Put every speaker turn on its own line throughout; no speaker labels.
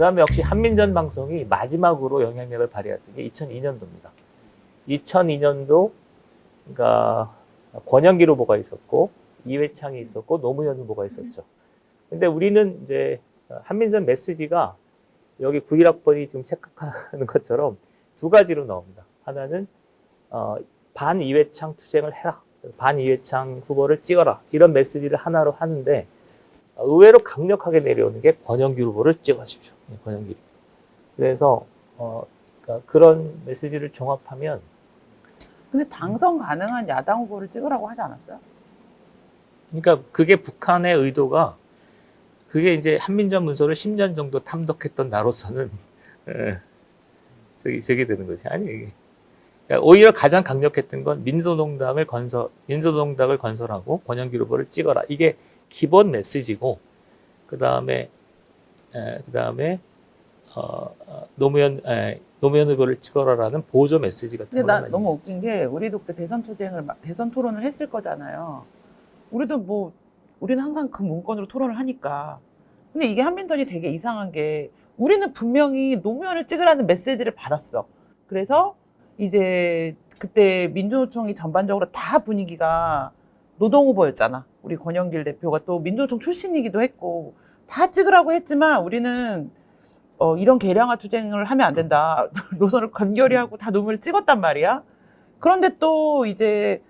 그다음에 역시 한민전 방송이 마지막으로 영향력을 발휘했던 게 2002년도입니다. 2002년도 그러니까 권영길 후보가 있었고 이회창이 있었고 노무현 후보가 있었죠. 근데 우리는 이제 한민전 메시지가 여기 91학번이 지금 체크하는 것처럼 두 가지로 나옵니다. 하나는 반 이회창 투쟁을 해라. 반 이회창 후보를 찍어라. 이런 메시지를 하나로 하는데 의외로 강력하게 내려오는 게 권영길 후보를 찍어주십시오. 권영길. 그래서 그러니까 그런 메시지를 종합하면
근데 당선 가능한 야당 후보를 찍으라고 하지 않았어요?
그러니까 그게 북한의 의도가 그게 이제 한민전 문서를 10년 정도 탐독했던 나로서는 저기 되는 거지. 아니 이게 그러니까 오히려 가장 강력했던 건 민주노동당을 건설하고 권영길 후보를 찍어라. 이게 기본 메시지고 그다음에 노무현 후보를 찍어라라는 보조 메시지 같은
근데
거.
나 너무 웃긴 게 우리도 그때 대선 토론을 했을 거잖아요. 우리는 항상 그 문건으로 토론을 하니까. 근데 이게 한민전이 되게 이상한 게 우리는 분명히 노무현을 찍으라는 메시지를 받았어. 그래서 이제 그때 민주노총이 전반적으로 다 분위기가 노동 후보였잖아. 우리 권영길 대표가 또 민주노총 출신이기도 했고 다 찍으라고 했지만 우리는 이런 계량화 투쟁을 하면 안 된다. 노선을 간결히 하고 다 노무현을 찍었단 말이야. 그런데 또 이제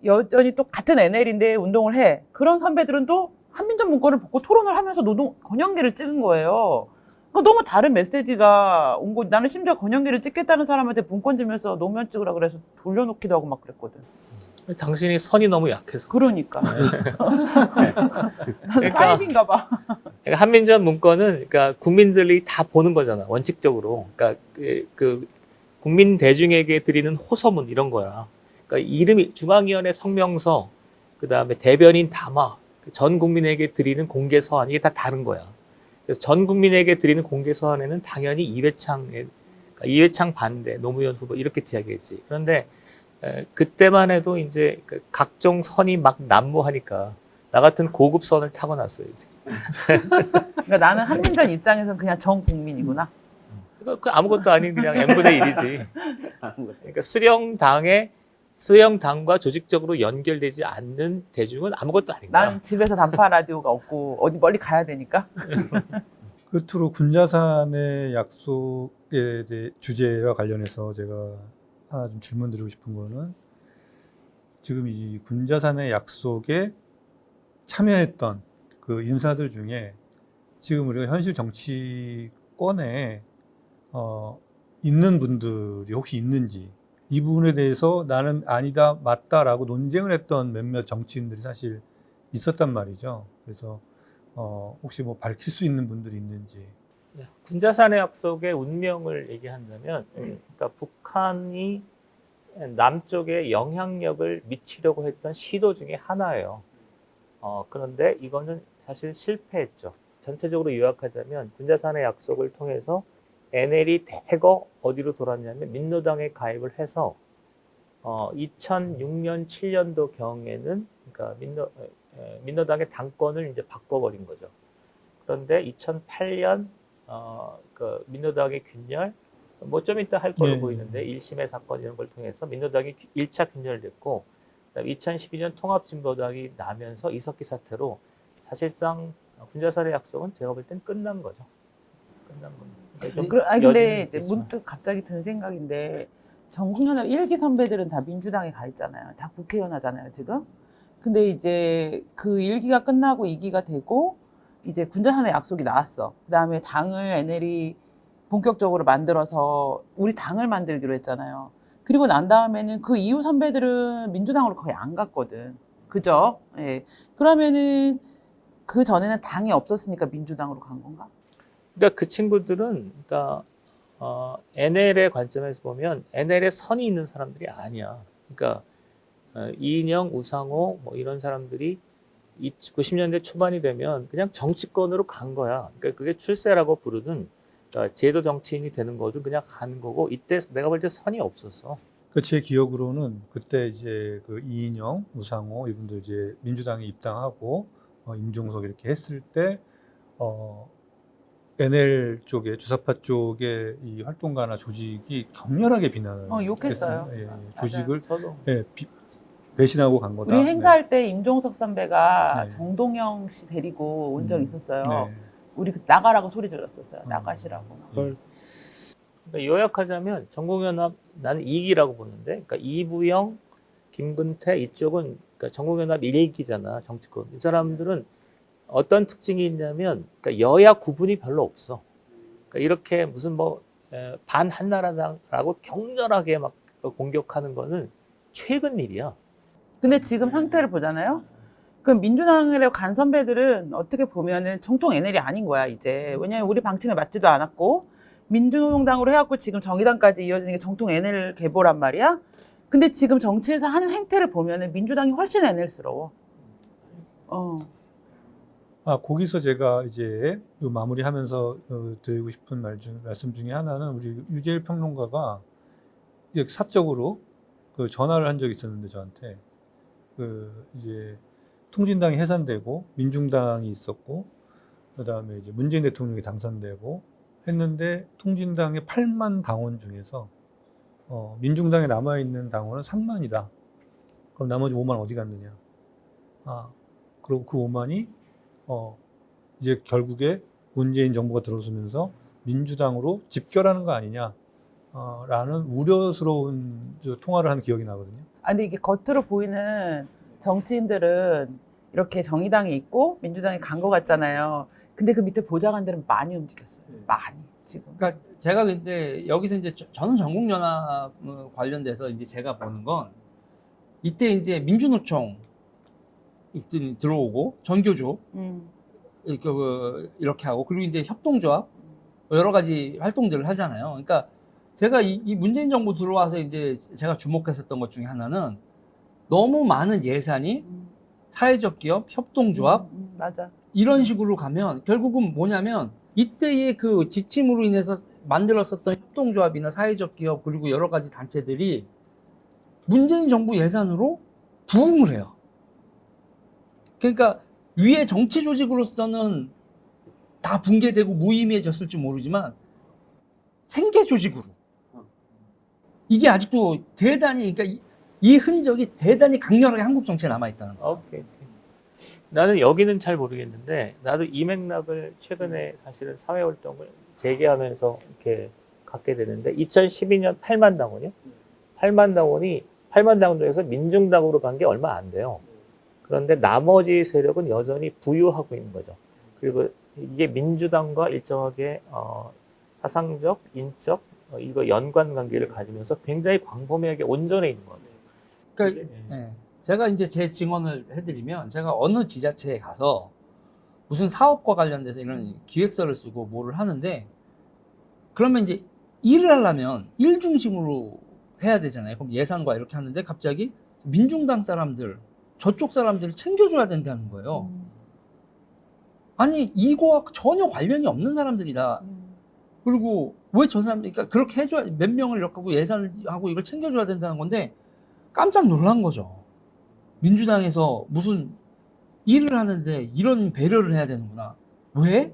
여전히 또 같은 NL인데 운동을 해. 그런 선배들은 또 한민전 문건을 보고 토론을 하면서 권영길을 찍은 거예요. 그러니까 너무 다른 메시지가 온 거. 나는 심지어 권영길을 찍겠다는 사람한테 문건 주면서 노무현 찍으라 그래서 돌려놓기도 하고 막 그랬거든.
당신이 선이 너무 약해서.
그러니까. 난 사입인가 봐.
그러니까 한민전 문건은 그러니까 국민들이 다 보는 거잖아. 원칙적으로. 그러니까 그 국민 대중에게 드리는 호소문 이런 거야. 그러니까 이름이 중앙위원회 성명서, 그다음에 대변인 담화, 전 국민에게 드리는 공개 서한 이게 다 다른 거야. 그래서 전 국민에게 드리는 공개 서한에는 당연히 이회창 반대, 노무현 후보 이렇게 이야기했지. 그런데 그때만 해도 이제 각종 선이 막 난무하니까 나 같은 고급 선을 타고 났어야지.
그러니까 나는 한민전 입장에서는 그냥 전 국민이구나.
그 아무것도 아닌 그냥 n분의 1이지. 그러니까 수령당과 조직적으로 연결되지 않는 대중은 아무것도 아닌 거야.
나는 집에서 단파 라디오가 없고 어디 멀리 가야 되니까.
끝으로 군자산의 약속의 주제와 관련해서 제가 하나 좀 질문드리고 싶은 거는 지금 이 군자산의 약속에 참여했던 그 인사들 중에 지금 우리가 현실 정치권에 있는 분들이 혹시 있는지, 이 부분에 대해서 나는 아니다, 맞다라고 논쟁을 했던 몇몇 정치인들이 사실 있었단 말이죠. 그래서 혹시 뭐 밝힐 수 있는 분들이 있는지.
군자산의 약속의 운명을 얘기한다면, 그러니까 북한이 남쪽에 영향력을 미치려고 했던 시도 중에 하나예요. 그런데 이거는 사실 실패했죠. 전체적으로 요약하자면 군자산의 약속을 통해서 NL이 대거 어디로 돌았냐면 민노당에 가입을 해서 2006년 7년도 경에는 그러니까 민노당의 당권을 이제 바꿔버린 거죠. 그런데 2008년 그 민노당의 균열 뭐 좀 이따 할 걸로 보이는데 1심의 사건 이런 걸 통해서 민노당이 1차 균열됐고 2012년 통합진보당이 나면서 이석기 사태로 사실상 군자산의 약속은 제가 볼 땐 끝난 거죠. 끝난 겁니다.
근데 문득 갑자기 든 생각인데 정국연합 1기 선배들은 다 민주당에 가 있잖아요. 다 국회의원 하잖아요, 지금. 근데 이제 그 1기가 끝나고 2기가 되고 이제 군자산의 약속이 나왔어. 그다음에 당을 NL이 본격적으로 만들어서 우리 당을 만들기로 했잖아요. 그리고 난 다음에는 그 이후 선배들은 민주당으로 거의 안 갔거든. 그죠? 예. 그러면은 그 전에는 당이 없었으니까 민주당으로 간 건가?
그러니까 그 친구들은 그러니까 NL의 관점에서 보면 NL에 선이 있는 사람들이 아니야. 그러니까 이인영, 우상호 뭐 이런 사람들이 90년대 초반이 되면 그냥 정치권으로 간 거야. 그러니까 그게 출세라고 부르든 그러니까 제도 정치인이 되는 거든 그냥 가는 거고 이때 내가 볼 때 선이 없었어.
제 기억으로는 그때 이제 그 이인영, 우상호 이분들 이제 민주당에 입당하고 임종석 이렇게 했을 때 NL 쪽에 주사파 쪽에 이 활동가나 조직이 격렬하게 비난을
욕했어요.
했습니다. 예, 조직을
저도
예, 배신하고 간 거다.
우리 행사할 때 임종석 선배가
네.
정동영 씨 데리고 온 적 있었어요.
네.
우리 나가라고 소리 질렀었어요. 나가시라고.
그걸 그러니까 요약하자면 전국연합 나는 2기라고 보는데, 그러니까 이부영, 김근태 이쪽은 그러니까 전국연합 1기잖아 정치권. 이 사람들은 어떤 특징이 있냐면 그러니까 여야 구분이 별로 없어. 그러니까 이렇게 무슨 뭐 반 한나라당라고 격렬하게 막 공격하는 거는 최근 일이야.
근데 지금 상태를 보잖아요. 그럼 민주당의 간 선배들은 어떻게 보면은 정통 NL이 아닌 거야 이제. 왜냐면 우리 방침에 맞지도 않았고 민주노동당으로 해갖고 지금 정의당까지 이어지는 게 정통 NL 계보란 말이야. 근데 지금 정치에서 하는 행태를 보면은 민주당이 훨씬 NL스러워.
거기서 제가 이제 요 마무리하면서 드리고 싶은 말씀 중에 하나는 우리 유재일 평론가가 이제 사적으로 그 전화를 한 적이 있었는데 저한테 이제 통진당이 해산되고 민중당이 있었고 그다음에 이제 문재인 대통령이 당선되고 했는데 통진당의 8만 당원 중에서 민중당에 남아 있는 당원은 3만이다. 그럼 나머지 5만 어디 갔느냐? 그리고 그 5만이 이제 결국에 문재인 정부가 들어서면서 민주당으로 집결하는 거 아니냐? 라는 우려스러운 통화를 한 기억이 나거든요.
근데 이게 겉으로 보이는 정치인들은 이렇게 정의당이 있고 민주당이 간 것 같잖아요. 근데 그 밑에 보좌관들은 많이 움직였어요. 많이 지금.
그러니까 제가 근데 여기서 이제 저는 전국연합 관련돼서 이제 제가 보는 건 이때 이제 민주노총 들어오고 전교조 이렇게 하고 그리고 이제 협동조합 여러 가지 활동들을 하잖아요. 그러니까 제가 이 문재인 정부 들어와서 이제 제가 주목했었던 것 중에 하나는 너무 많은 예산이 사회적 기업, 협동조합
맞아.
이런 식으로 가면 결국은 뭐냐면 이때의 그 지침으로 인해서 만들었었던 협동조합이나 사회적 기업 그리고 여러 가지 단체들이 문재인 정부 예산으로 부흥을 해요. 그러니까 위에 정치 조직으로서는 다 붕괴되고 무의미해졌을지 모르지만 생계 조직으로 이게 아직도 대단히 그러니까 이 흔적이 대단히 강렬하게 한국 정치에 남아있다는 거예요.
오케이. 나는 여기는 잘 모르겠는데 나도 이 맥락을 최근에 사실은 사회활동을 재개하면서 이렇게 갖게 되는데 2012년 8만 당원이요? 8만 당원 중에서 민중당으로 간 게 얼마 안 돼요. 그런데 나머지 세력은 여전히 부유하고 있는 거죠. 그리고 이게 민주당과 일정하게 사상적, 인적 이거 연관 관계를 가지면서 굉장히 광범위하게 온전해 있는 거예요.
그러니까 제가 이제 제 증언을 해드리면 제가 어느 지자체에 가서 무슨 사업과 관련돼서 이런 기획서를 쓰고 뭐를 하는데 그러면 이제 일을 하려면 일 중심으로 해야 되잖아요. 그럼 예산과 이렇게 하는데 갑자기 민중당 사람들 저쪽 사람들을 챙겨줘야 된다는 거예요. 아니 이거와 전혀 관련이 없는 사람들이다. 그리고 왜 저 사람 그러니까 그렇게 해줘야 몇 명을 이렇게 하고 예산을 하고 이걸 챙겨줘야 된다는 건데 깜짝 놀란 거죠. 민주당에서 무슨 일을 하는데 이런 배려를 해야 되는구나. 왜?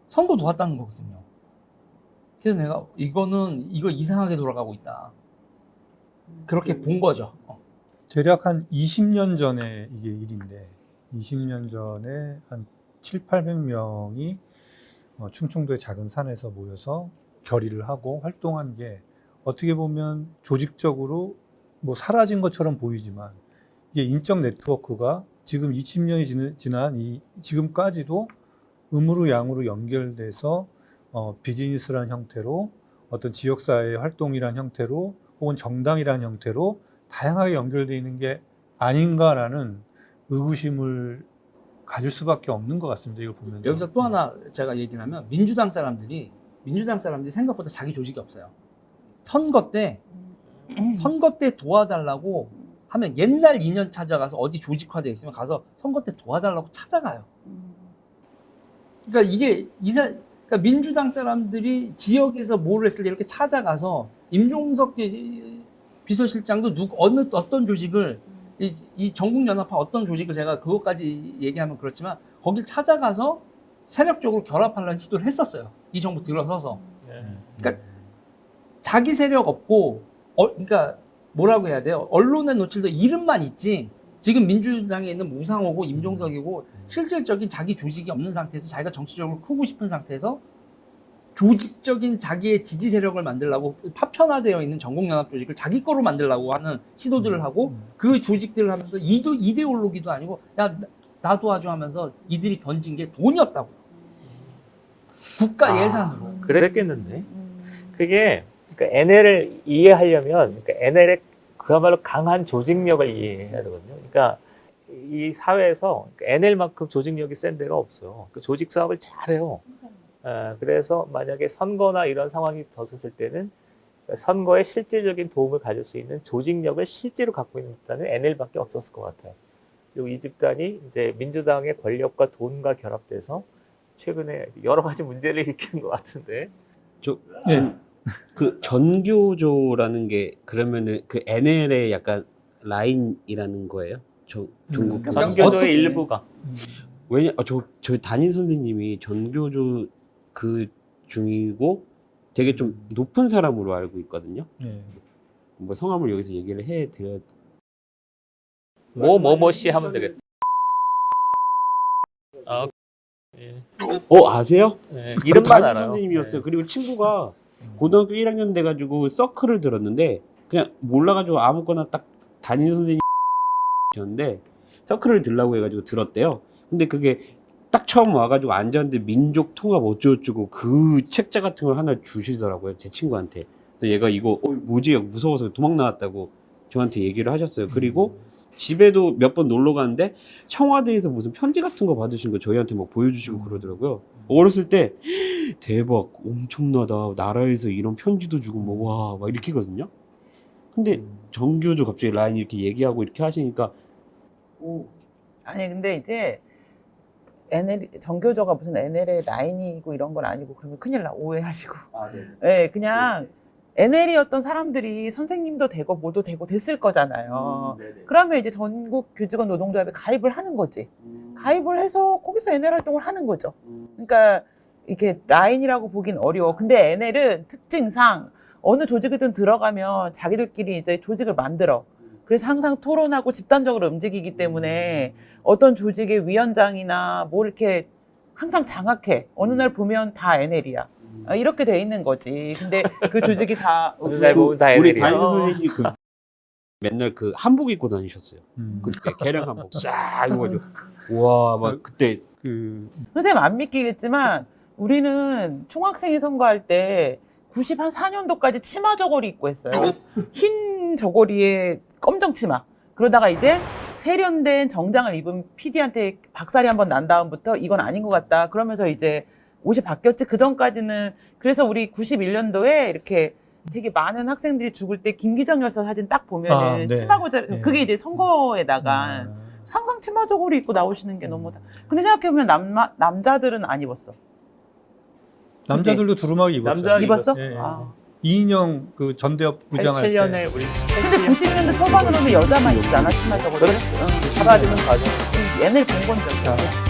선거 도왔다는 거거든요. 그래서 내가 이거 이상하게 돌아가고 있다. 그렇게 본 거죠.
대략 한 20년 전에 이게 일인데 20년 전에 한 700~800명이 충청도의 작은 산에서 모여서 결의를 하고 활동한 게 어떻게 보면 조직적으로 뭐 사라진 것처럼 보이지만 이게 인적 네트워크가 지금 20년이 지난 지금까지도 음으로 양으로 연결돼서 비즈니스라는 형태로 어떤 지역사회 활동이라는 형태로 혹은 정당이라는 형태로 다양하게 연결되어 있는 게 아닌가라는 의구심을 가질 수밖에 없는 것 같습니다. 이걸 보면서.
여기서 또 하나 제가 얘기를 하면 민주당 사람들이 생각보다 자기 조직이 없어요. 선거 때 도와달라고 하면 옛날 인연 찾아가서 어디 조직화되어 있으면 가서 선거 때 도와달라고 찾아가요. 그러니까 그러니까 민주당 사람들이 지역에서 뭘 했을 때 이렇게 찾아가서 임종석 비서실장도 어떤 조직을 이 전국연합파 어떤 조직을 제가 그것까지 얘기하면 그렇지만 거길 찾아가서 세력적으로 결합하려는 시도를 했었어요. 이 정부 들어서서.
예.
그러니까 자기 세력 없고, 그러니까 뭐라고 해야 돼요? 언론에 노출돼 이름만 있지. 지금 민주당에 있는 무상호고 임종석이고 실질적인 자기 조직이 없는 상태에서 자기가 정치적으로 크고 싶은 상태에서 조직적인 자기의 지지 세력을 만들려고 파편화되어 있는 전국연합 조직을 자기 거로 만들려고 하는 시도들을 하고 그 조직들을 하면서 이데올로기도 아니고 야, 나 도와줘 하면서 이들이 던진 게 돈이었다고. 국가 예산으로.
그랬겠는데. 그게 그러니까 NL을 이해하려면 그러니까 NL의 그야말로 강한 조직력을 이해해야 되거든요. 그러니까 이 사회에서 NL만큼 조직력이 센 데가 없어요. 그 조직 사업을 잘해요. 그래서 만약에 선거나 이런 상황이 덧섰을 때는 선거에 실질적인 도움을 가질 수 있는 조직력을 실제로 갖고 있는 집단은 NL밖에 없었을 것 같아요. 그리고 이 집단이 이제 민주당의 권력과 돈과 결합돼서 최근에 여러 가지 문제를 일으키는 것 같은데.
네.
그 전교조라는 게 그러면은 그 NL의 약간 라인이라는 거예요? 중국
그러니까
전교조의
어떻게
일부가.
왜냐 저 담임 선생님이 전교조 그 중이고 되게 좀 높은 사람으로 알고 있거든요.
네.
뭐 성함을 여기서 얘기를 해 드려.
뭐씨 하면 되겠다. 아, 예.
아세요?
예, 이름만
담임
알아요.
선생님이었어요.
예.
그리고 친구가 고등학교 1학년 돼가지고 서클을 들었는데 그냥 몰라가지고 아무거나 딱 담임 선생님이었는데 서클을 들라고 해가지고 들었대요. 근데 그게 딱 처음 와가지고 앉았는데 민족 통합 어쩌고저쩌고 그 책자 같은 걸 하나 주시더라고요. 제 친구한테. 그래서 얘가 이거 뭐지? 무서워서 도망 나왔다고 저한테 얘기를 하셨어요. 그리고 집에도 몇 번 놀러 갔는데 청와대에서 무슨 편지 같은 거 받으신 거 저희한테 막 보여주시고 그러더라고요. 어렸을 때 대박 엄청나다. 나라에서 이런 편지도 주고 뭐 와 막 이렇게거든요. 근데 정교조 갑자기 라인 이렇게 얘기하고 이렇게 하시니까
아니 근데 이제 NL 정교조가 무슨 NL의 라인이고 이런 건 아니고 그러면 큰일 나 오해하시고. 네, 그냥 NL이었던 사람들이 선생님도 되고 뭐도 되고 됐을 거잖아요. 그러면 이제 전국 교직원 노동조합에 가입을 하는 거지. 가입을 해서 거기서 NL 활동을 하는 거죠. 그러니까 이렇게 라인이라고 보긴 어려워. 근데 NL은 특징상 어느 조직이든 들어가면 자기들끼리 이제 조직을 만들어. 그래서 항상 토론하고 집단적으로 움직이기 때문에 어떤 조직의 위원장이나 뭐 이렇게 항상 장악해. 어느 날 보면 다 NL이야. 이렇게 돼 있는 거지. 근데 그 조직이 다
어느 날 보면 다
우리
NL이야.
담임 선생님이 그 맨날 그 한복 입고 다니셨어요. 그때 개량 한복 싹 입어가지고 와 막 그때
그
선생님 안 믿기겠지만 우리는 총학생회 선거할 때 94년도까지 치마 저고리 입고 했어요. 흰 저고리에 검정 치마. 그러다가 이제 세련된 정장을 입은 PD한테 박살이 한번 난 다음부터 이건 아닌 것 같다. 그러면서 이제 옷이 바뀌었지. 그 전까지는 그래서 우리 91년도에 이렇게 되게 많은 학생들이 죽을 때 김기정 열사 사진 딱 보면은
네.
치마 고자
네.
그게 이제 선거에다가 항상 치마 저고리 입고 나오시는 게 너무 근데 생각해보면 남자들은 안 입었어.
남자들도 두루마기 입었죠.
남자
입었어?
예, 예.
아.
이인영 그 전대협 부장할 때
87년에 우리
근데 90년대 초반으로는 여자만 입지 않아 치마 저고리.
그렇죠. 사라지는 과정.
얘네를 본 건지 없어.